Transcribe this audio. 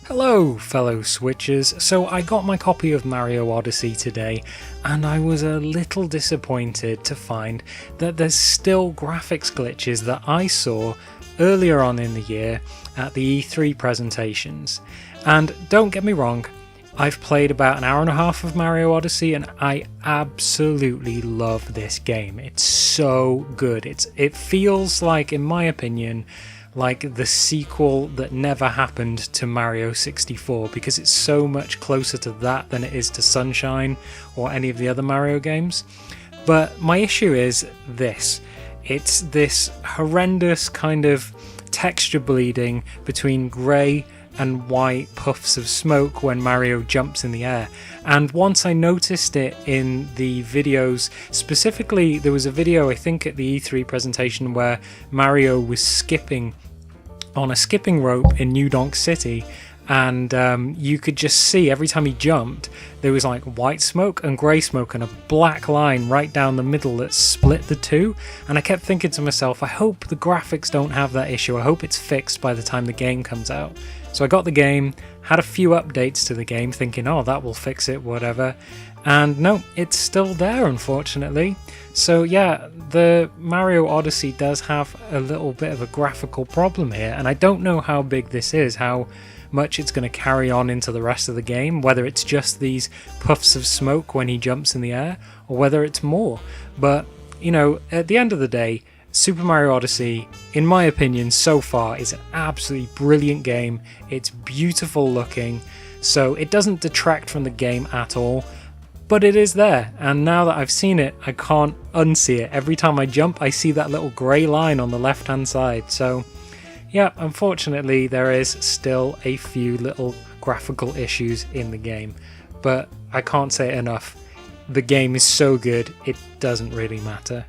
Hello fellow Switchers, so I got my copy of Mario Odyssey today and I was a little disappointed to find that there's still graphics glitches that I saw earlier on in the year at the E3 presentations. And don't get me wrong, I've played about an hour and a half of Mario Odyssey and I absolutely love this game. It's so good. It feels like, in my opinion, like the sequel that never happened to Mario 64 because it's so much closer to that than it is to Sunshine or any of the other Mario games. But my issue is this. It's this horrendous kind of texture bleeding between grey and white puffs of smoke when Mario jumps in the air. And once I noticed it in the videos, specifically there was a video I think at the E3 presentation where Mario was skipping on a skipping rope in New Donk City, and you could just see every time he jumped there was like white smoke and grey smoke and a black line right down the middle that split the two. And I kept thinking to myself, I hope the graphics don't have that issue, I hope it's fixed by the time the game comes out. So I got the game, had a few updates to the game thinking, oh, that will fix it, whatever, and no, it's still there unfortunately. So yeah, the Mario Odyssey does have a little bit of a graphical problem here, and I don't know how big this is, how much it's going to carry on into the rest of the game, whether it's just these puffs of smoke when he jumps in the air, or whether it's more. But, you know, at the end of the day, Super Mario Odyssey, in my opinion, so far is an absolutely brilliant game. It's beautiful looking, so it doesn't detract from the game at all. But it is there, and now that I've seen it, I can't unsee it. Every time I jump, I see that little grey line on the left-hand side. So, yeah, unfortunately, there is still a few little graphical issues in the game. But I can't say it enough. The game is so good, it doesn't really matter.